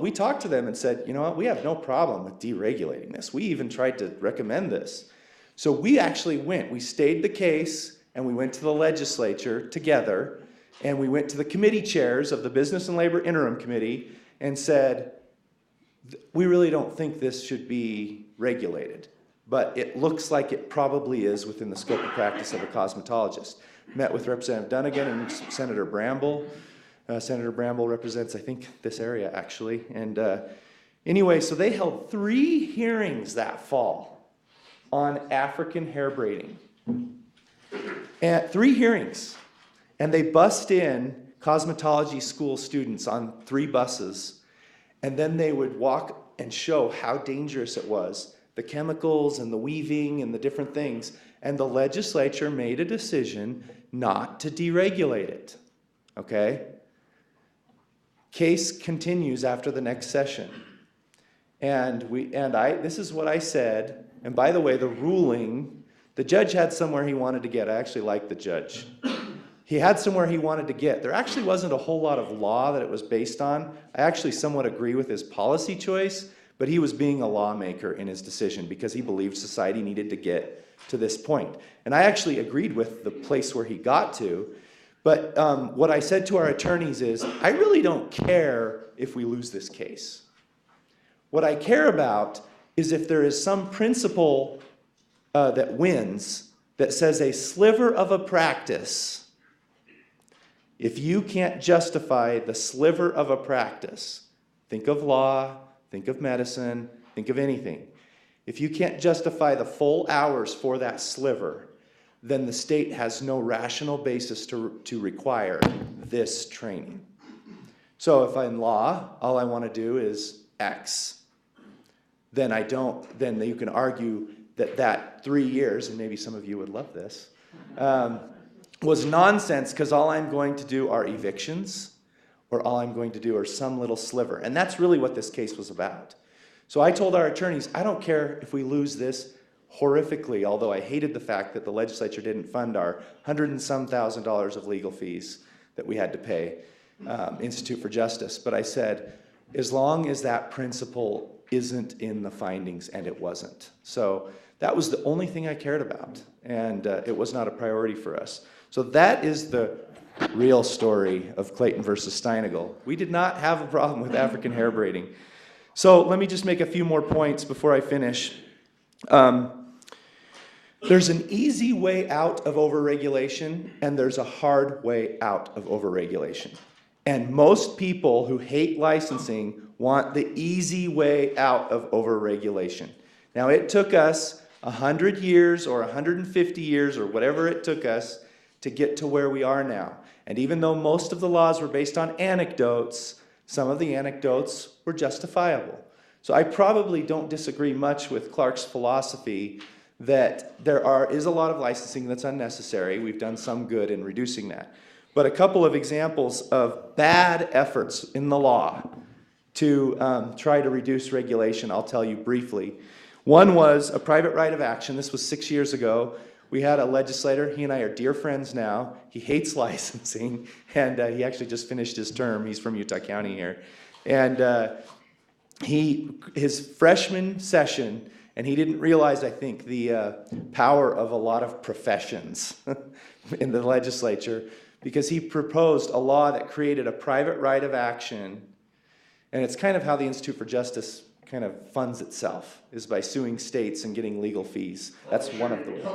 we talked to them and said, you know what, we have no problem with deregulating this. We even tried to recommend this. So we actually we stayed the case, and we went to the legislature together. And we went to the committee chairs of the Business and Labor Interim Committee and said, we really don't think this should be regulated, but it looks like it probably is within the scope of practice of a cosmetologist. Met with Representative Dunnigan and Senator Bramble. Senator Bramble represents, I think, this area, actually. And anyway, so they held 3 hearings that fall on African hair braiding. And 3 hearings. And they bussed in cosmetology school students on 3 buses, and then they would walk and show how dangerous it was, the chemicals and the weaving and the different things. And the legislature made a decision not to deregulate it. Okay? Case continues after the next session. And this is what I said. And by the way, the ruling, the judge had somewhere he wanted to get. I actually like the judge. He had somewhere he wanted to get. There actually wasn't a whole lot of law that it was based on. I actually somewhat agree with his policy choice, but he was being a lawmaker in his decision because he believed society needed to get to this point. And I actually agreed with the place where he got to, but what I said to our attorneys is, I really don't care if we lose this case. What I care about is if there is some principle that wins that says a sliver of a practice, if you can't justify the sliver of a practice, think of law, think of medicine, think of anything. If you can't justify the full hours for that sliver, then the state has no rational basis to require this training. So if in law, all I want to do is X, then you can argue that 3 years, and maybe some of you would love this, was nonsense because all I'm going to do are evictions, or all I'm going to do are some little sliver. And that's really what this case was about. So I told our attorneys, I don't care if we lose this horrifically, although I hated the fact that the legislature didn't fund our $100 and some thousand of legal fees that we had to pay Institute for Justice. But I said, as long as that principle isn't in the findings, and it wasn't. So that was the only thing I cared about, and it was not a priority for us. So that is the real story of Clayton versus Steinagel. We did not have a problem with African hair braiding. So let me just make a few more points before I finish. There's an easy way out of overregulation, and there's a hard way out of overregulation. And most people who hate licensing want the easy way out of overregulation. Now, it took us 100 years or 150 years or whatever it took us to get to where we are now. And even though most of the laws were based on anecdotes, some of the anecdotes were justifiable. So I probably don't disagree much with Clark's philosophy that there is a lot of licensing that's unnecessary. We've done some good in reducing that. But a couple of examples of bad efforts in the law to try to reduce regulation, I'll tell you briefly. One was a private right of action. This was 6 years ago. We had a legislator. He and I are dear friends now. He hates licensing, and he actually just finished his term. He's from Utah County here. And his freshman session, and he didn't realize, I think, the power of a lot of professions in the legislature, because he proposed a law that created a private right of action, and it's kind of how the Institute for Justice kind of funds itself, is by suing states and getting legal fees. That's one of the ways.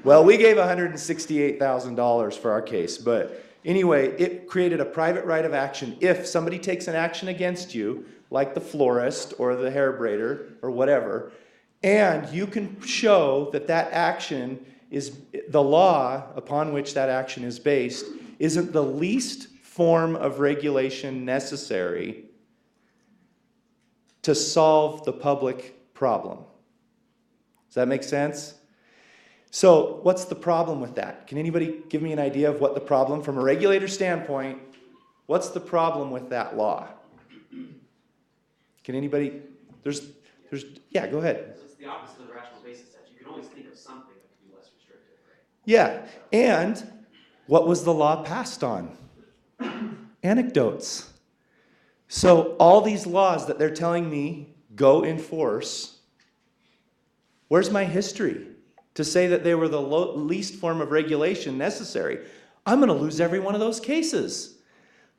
Well, we gave $168,000 for our case, but anyway, it created a private right of action. If somebody takes an action against you, like the florist or the hair braider or whatever, and you can show that that action is, the law upon which that action is based, isn't the least form of regulation necessary to solve the public problem. Does that make sense? So what's the problem with that? Can anybody give me an idea of what the problem, from a regulator standpoint, what's the problem with that law? Can anybody, yeah, go ahead. It's the opposite of the rational basis test. You can always think of something that can be less restrictive, right? Yeah, and what was the law passed on? Anecdotes. So all these laws that they're telling me go enforce, where's my history to say that they were the least form of regulation necessary? I'm going to lose every one of those cases.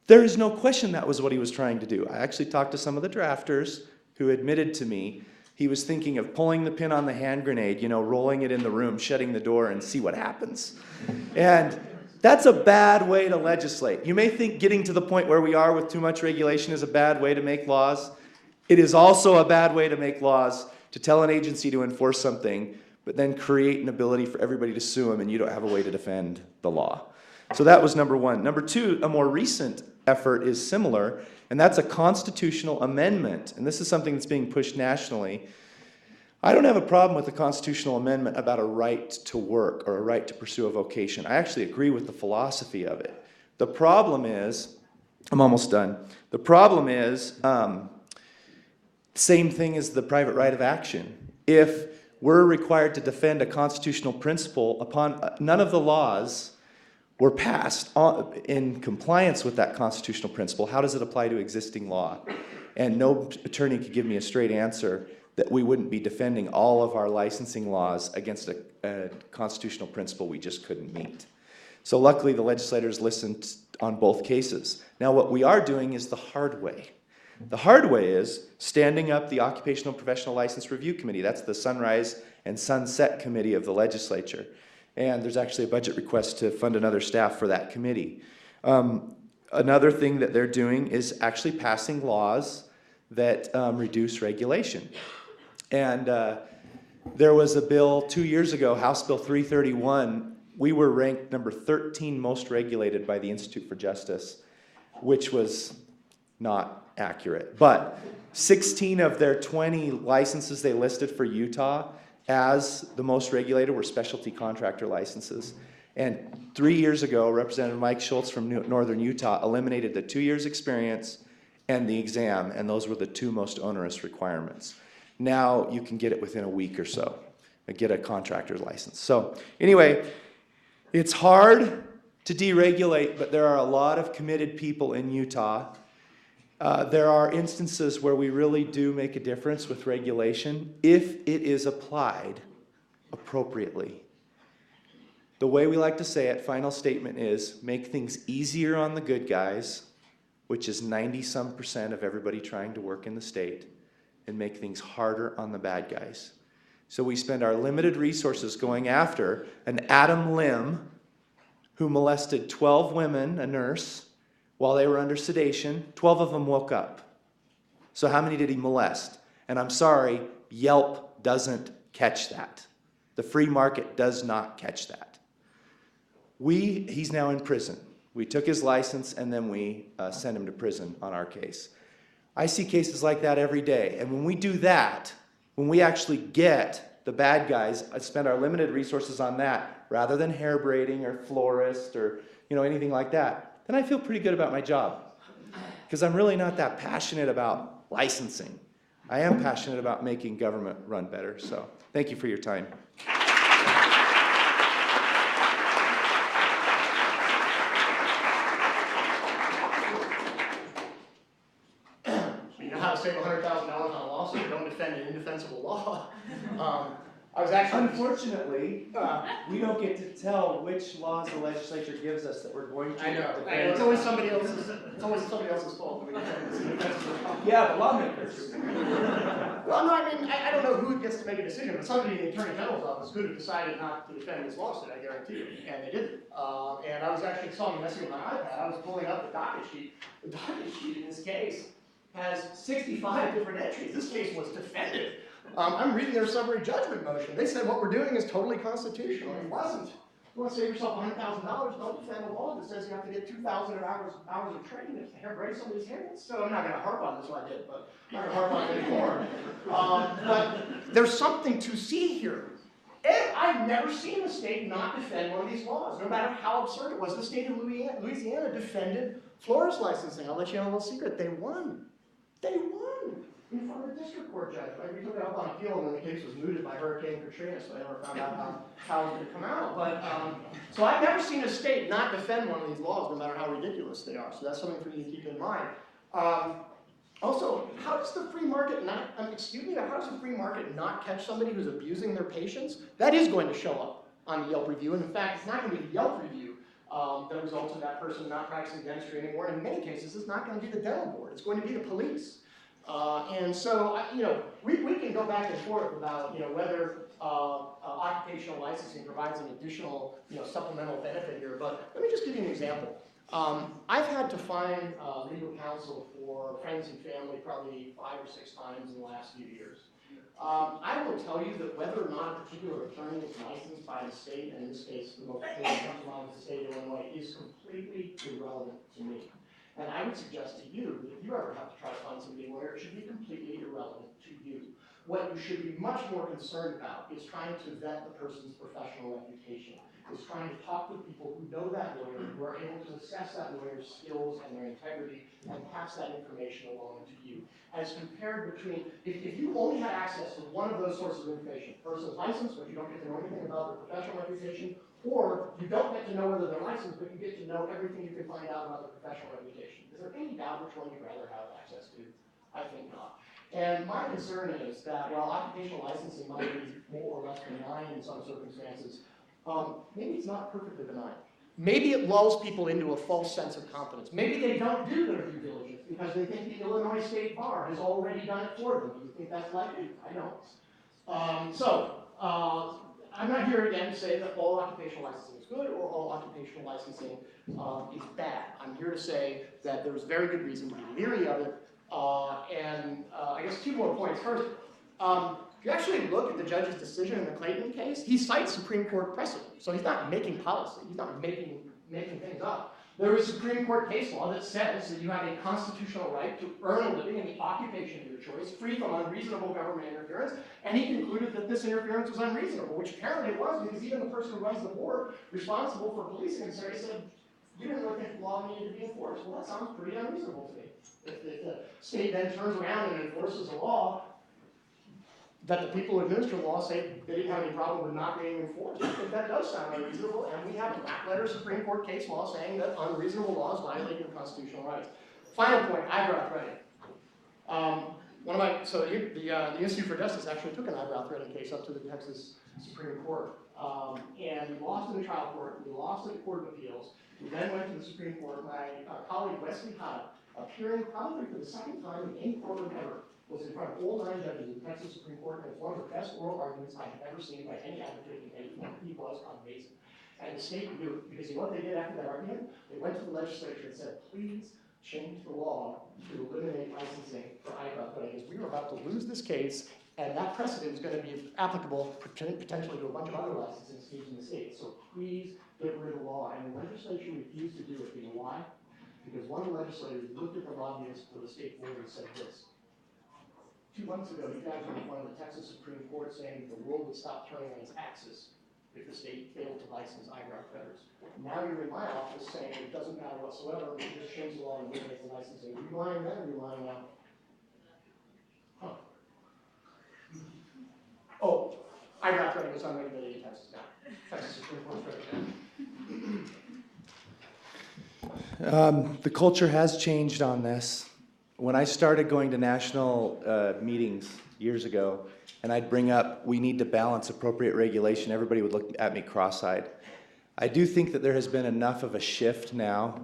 There is no question that was what he was trying to do. I actually talked to some of the drafters who admitted to me he was thinking of pulling the pin on the hand grenade, rolling it in the room, shutting the door, and see what happens. And that's a bad way to legislate. You may think getting to the point where we are with too much regulation is a bad way to make laws. It is also a bad way to make laws, to tell an agency to enforce something, but then create an ability for everybody to sue them, and you don't have a way to defend the law. So that was number one. Number two, a more recent effort is similar, and that's a constitutional amendment. And this is something that's being pushed nationally. I don't have a problem with a constitutional amendment about a right to work or a right to pursue a vocation. I actually agree with the philosophy of it. The problem is, I'm almost done. The problem is, same thing as the private right of action. If we're required to defend a constitutional principle upon none of the laws were passed in compliance with that constitutional principle, how does it apply to existing law? And no attorney could give me a straight answer that we wouldn't be defending all of our licensing laws against a constitutional principle we just couldn't meet. So luckily the legislators listened on both cases. Now what we are doing is the hard way. The hard way is standing up the Occupational Professional License Review Committee. That's the Sunrise and Sunset Committee of the legislature. And there's actually a budget request to fund another staff for that committee. Another thing that they're doing is actually passing laws that reduce regulation. And there was a bill 2 years ago, House Bill 331. We were ranked number 13 most regulated by the Institute for Justice, which was not accurate. But 16 of their 20 licenses they listed for Utah as the most regulated were specialty contractor licenses. And 3 years ago, Representative Mike Schultz from Northern Utah eliminated the 2 years experience and the exam, and those were the two most onerous requirements. Now you can get it within a week or so, get a contractor's license. So anyway, it's hard to deregulate, but there are a lot of committed people in Utah. There are instances where we really do make a difference with regulation if it is applied appropriately. The way we like to say it, final statement is, make things easier on the good guys, which is 90-some% of everybody trying to work in the state, and make things harder on the bad guys. So we spend our limited resources going after an Adam Lim who molested 12 women, a nurse, while they were under sedation. 12 of them woke up. So how many did he molest? And I'm sorry, Yelp doesn't catch that. The free market does not catch that. He's now in prison. We took his license and then we sent him to prison on our case. I see cases like that every day. And when we do that, when we actually get the bad guys, spend our limited resources on that, rather than hair braiding or florist or anything like that, then I feel pretty good about my job. Because I'm really not that passionate about licensing. I am passionate about making government run better. So thank you for your time. How to save $100,000 on a lawsuit? Don't defend an indefensible law. I was actually. Unfortunately, we don't get to tell which laws the legislature gives us that we're going to I know. defend. It's always somebody else's. It's always somebody else's fault. When we defend this indefensible law. Yeah, the lawmakers. Well, no, I mean, I don't know who gets to make a decision, but somebody in the Attorney General's office could have decided not to defend this lawsuit, I guarantee you, and they didn't. And I was actually saw me messing with my iPad. I was pulling up the docket sheet. The docket sheet in this case has 65 different entries. This case was defended. I'm reading their summary judgment motion. They said what we're doing is totally constitutional. It wasn't. You want to save yourself $100,000, don't defend a law that says you have to get 2,000 hours of training to hair braid somebody's hair. So I'm not going to harp on this one I did, but I'm not going to harp on it anymore. But there's something to see here. I've never seen a state not defend one of these laws, no matter how absurd it was. The state of Louisiana defended florist licensing. I'll let you know a little secret. They won. They won in front of a district court judge. Right? We took it up on appeal, and then the case was mooted by Hurricane Katrina, so I never found out how it was going to come out. But so I've never seen a state not defend one of these laws, no matter how ridiculous they are. So that's something for you to keep in mind. Also, how does the free market not? How does the free market not catch somebody who's abusing their patients? That is going to show up on the Yelp review, and in fact, it's not going to be the Yelp review that results in that person not practicing dentistry anymore. In many cases, it's not going to be the dental board. It's going to be the police. And so, we can go back and forth about, whether occupational licensing provides an additional, supplemental benefit here. But let me just give you an example. I've had to find legal counsel for friends and family probably 5 or 6 times in the last few years. I will tell you that whether or not a particular attorney is licensed by the state, and in this case, the most important comes along with the state of Illinois, is completely irrelevant to me. And I would suggest to you that if you ever have to try to find somebody where it should be completely irrelevant to you. What you should be much more concerned about is trying to vet the person's professional reputation, is trying to talk with people who know that lawyer, who are able to assess that lawyer's skills and their integrity, and pass that information along to you. As compared between, if you only had access to one of those sources of information, person's license, but you don't get to know anything about their professional reputation, or you don't get to know whether they're licensed, but you get to know everything you can find out about their professional reputation. Is there any doubt which one you'd rather have access to? I think not. And my concern is that while occupational licensing might be more or less benign in some circumstances, maybe it's not perfectly benign. Maybe it lulls people into a false sense of confidence. Maybe they don't do their due diligence because they think the Illinois State Bar has already done it for them. Do you think that's likely? I don't. I'm not here again to say that all occupational licensing is good or all occupational licensing is bad. I'm here to say that there's very good reason to be leery of it. I guess 2 more points. First, If you actually look at the judge's decision in the Clayton case, he cites Supreme Court precedent. So he's not making policy. He's not making things up. There is Supreme Court case law that says that you have a constitutional right to earn a living in the occupation of your choice, free from unreasonable government interference, and he concluded that this interference was unreasonable, which apparently it was, because even the person who runs the board responsible for policing and said, you didn't really think the law needed to be enforced. Well, that sounds pretty unreasonable to me. If the state then turns around and enforces a law that the people who administer the law say they didn't have any problem with not being enforced, I think that does sound unreasonable, and we have a black letter Supreme Court case law saying that unreasonable laws violate your constitutional rights. Final point, eyebrow threading. The Institute for Justice actually took an eyebrow threading case up to the Texas Supreme Court, and we lost in the trial court, we lost in the Court of Appeals, we then went to the Supreme Court. My colleague Wesley Hatta, appearing probably for the second time in any courtroom ever, was in front of all 9 judges in the Texas Supreme Court, and it's one of the best oral arguments I have ever seen by any advocate in any form. He was amazing. And the state knew, because you know what they did after that argument? They went to the legislature and said, please change the law to eliminate licensing for eyebrow threading, because we were about to lose this case, and that precedent is going to be applicable potentially to a bunch of other licensing schemes in the state. So please get rid of the law. And the legislature refused to do it. You know why? Because one of the legislators looked at the lobbyists for the state board and said this. 2 months ago, you guys were in front of the Texas Supreme Court saying the world would stop turning on its axis if the state failed to license eyebrow threaders. Now you're in my office saying it doesn't matter whatsoever, we just change the law and eliminate the licensing. Are you lying then or are you lying now? Huh. Oh, eyebrow threading is unregulated in Texas now. Texas Supreme Court The culture has changed on this. When I started going to national meetings years ago, and I'd bring up, we need to balance appropriate regulation, everybody would look at me cross-eyed. I do think that there has been enough of a shift now,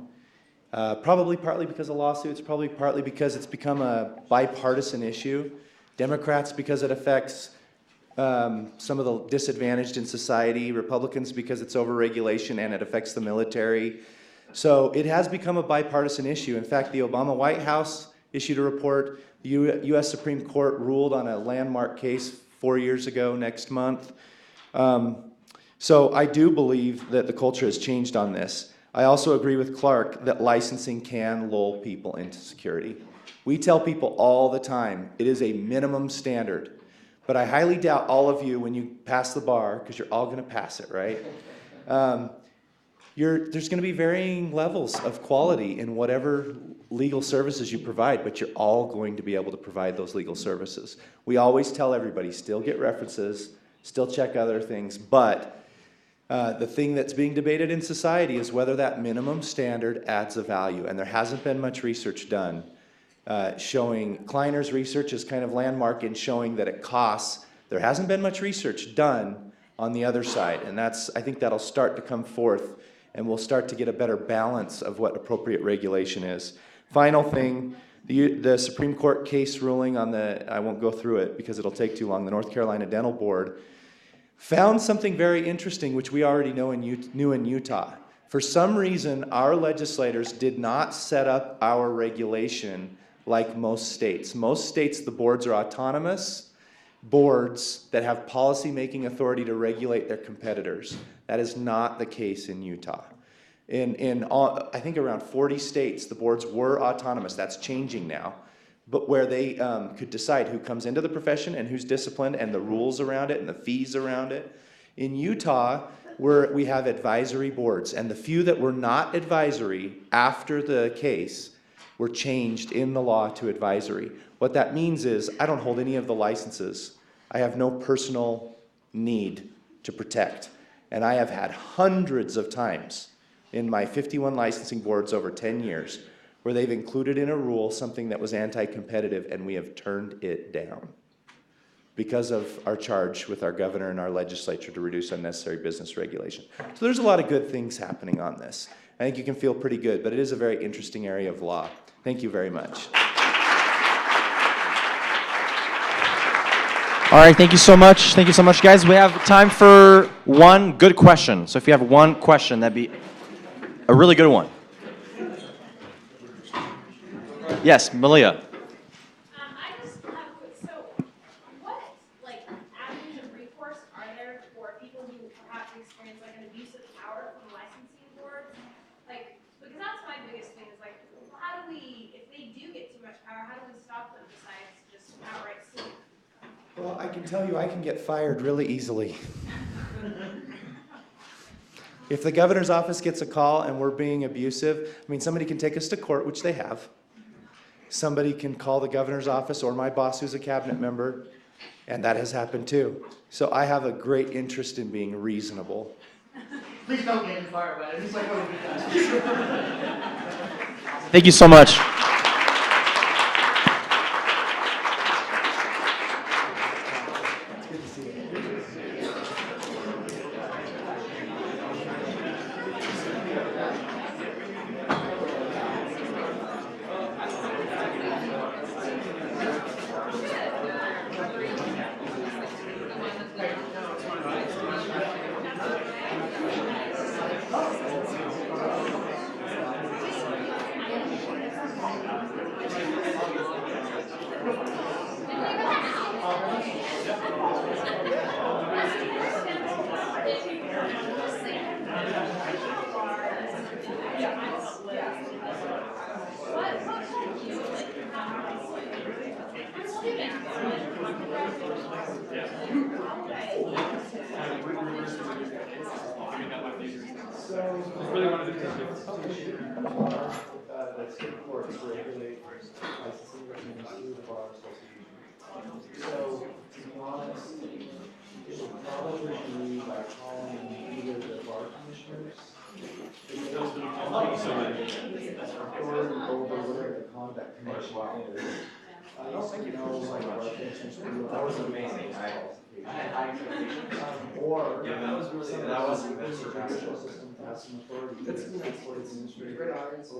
probably partly because of lawsuits, probably partly because it's become a bipartisan issue. Democrats because it affects some of the disadvantaged in society, Republicans because it's over-regulation and it affects the military. So it has become a bipartisan issue. In fact, the Obama White House issued a report. The U.S. Supreme Court ruled on a landmark case 4 years ago next month. So I do believe that the culture has changed on this. I also agree with Clark that licensing can lull people into security. We tell people all the time, it is a minimum standard. But I highly doubt all of you, when you pass the bar, because you're all going to pass it, right? There's going to be varying levels of quality in whatever legal services you provide, but you're all going to be able to provide those legal services. We always tell everybody, still get references, still check other things, but the thing that's being debated in society is whether that minimum standard adds a value, and there hasn't been much research done showing, Kleiner's research is kind of landmark in showing that it costs. There hasn't been much research done on the other side, and I think that'll start to come forth, and we'll start to get a better balance of what appropriate regulation is. Final thing, the Supreme Court case ruling on I won't go through it because it'll take too long, the North Carolina Dental Board found something very interesting which we already knew in Utah. For some reason, our legislators did not set up our regulation like most states. Most states, the boards are autonomous boards that have policy-making authority to regulate their competitors. That is not the case in Utah. In I think around 40 states, the boards were autonomous. That's changing now. But where they could decide who comes into the profession and who's disciplined and the rules around it and the fees around it. In Utah, we have advisory boards, and the few that were not advisory after the case were changed in the law to advisory. What that means is I don't hold any of the licenses. I have no personal need to protect. And I have had hundreds of times in my 51 licensing boards over 10 years where they've included in a rule something that was anti-competitive, and we have turned it down because of our charge with our governor and our legislature to reduce unnecessary business regulation. So there's a lot of good things happening on this. I think you can feel pretty good, but it is a very interesting area of law. Thank you very much. All right, thank you so much. Thank you so much, guys. We have time for one good question. So if you have one question, that'd be a really good one. Yes, Malia. I just have, so what besides just outright stealing? Well, I can tell you I can get fired really easily. If the governor's office gets a call and we're being abusive, I mean, somebody can take us to court, which they have. Somebody can call the governor's office or my boss who's a cabinet member, and that has happened too. So I have a great interest in being reasonable. Please don't get me fired, but it's like one of the guys. Thank you so much. The state courts regulate licensing agreements through the bar association. So, to be honest, it would probably be by calling either the bar commissioners, authority over whatever the conduct commission is. I don't know like bar commissioners do. That was amazing. I had high expectations. Or that was the judicial system has some authority. That's what it's administrative. Or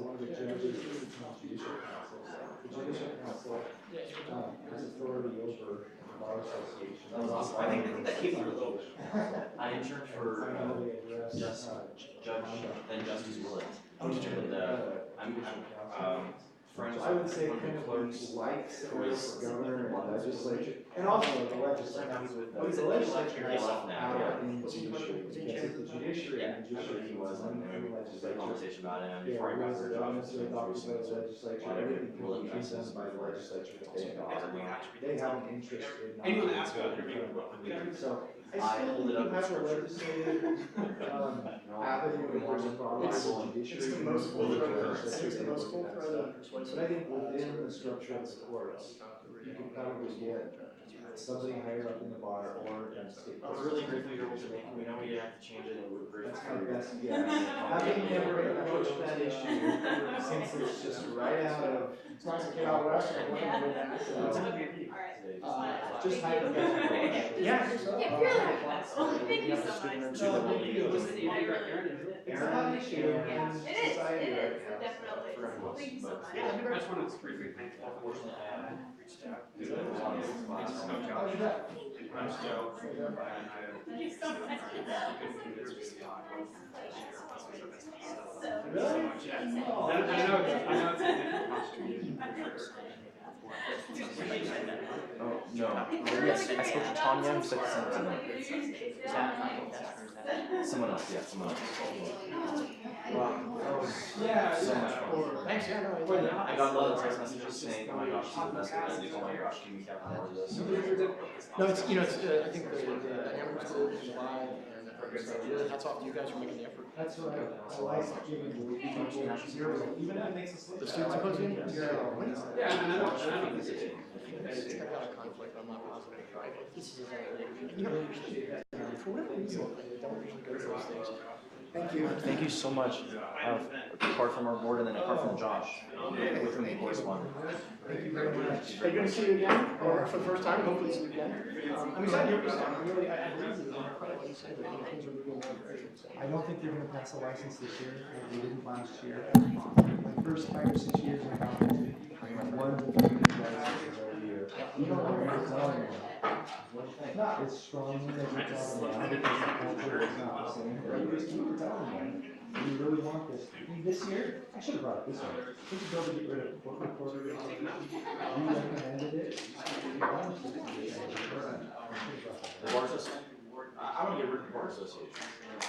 one of the judges is the judicial council. The judicial council has authority over the bar association. That was awesome. I think that came through a little bit. I interned for Justice Willett. And friends. I would say kind of like the governor and legislature, and also the legislature. The legislature has power in the judiciary, because the judiciary and He was in there. There was a conversation about him yeah, before I got rules the are job. adopted by the legislature, everything can be done by the legislature. They have an interest in. Anyone ask about it? So, I still think you have a legislative, avenue in which to follow the judiciary. It's the most full throated, it's the most full throated and persuasive. But I think within the structure of the courts, you can probably get somebody higher up in the bar or in state. I was really grateful you were able to make it. We know we didn't have to change it, and we were grateful That's for my your. best, yeah. Having never approached that issue, since it's just right out of. It's nice to get out west. And look at that, so. Just hypothetical. Yeah, I think so. Yeah, purely hypothetical. Thank you so much. It's a hot issue in society It right is, now. definitely. Thank you so much. I just wanted to briefly thank you. Unfortunately, I reached out. I'm stoked. Thank you so much. Really? I know it's a different costume. Oh, no. Yes, I spoke to Tanya, who said something. Someone else, yeah, someone else. Wow. Yeah, So much fun. Thanks, yeah, no, I got a lot of text messages saying, oh my gosh, this is the best thing. Oh my gosh, can we have more of this? No, it's, I think the Amherst group is alive, and so really hats off to you guys for making the effort. That's what I like giving people, even if it makes us. The student symposium? Yeah, and I know. I've got a conflict, I'm not positive. This is, for whatever reason, I don't usually go to those things. Thank you. Thank you so much. A card from our board and then a card from Josh, with whom we correspond. Thank you very much. Are you going to see you again, or for the first time, hopefully see you again? I'm excited to hear this time, I really, I believe it was incredible, you said that, things are moving in the right direction, so. I don't think they're gonna pass a license this year, like they didn't last year. The first 5 or 6 years I got into, one to 3 licenses every year. You don't know where it's going. It's strongly that you're talking about, because the culture is not the same, but you just keep telling them, you really want this. This year, I should have brought it this way. We should go to get rid of court reporter. You recommended it. The Bar Association? I want to get rid of the Bar Association.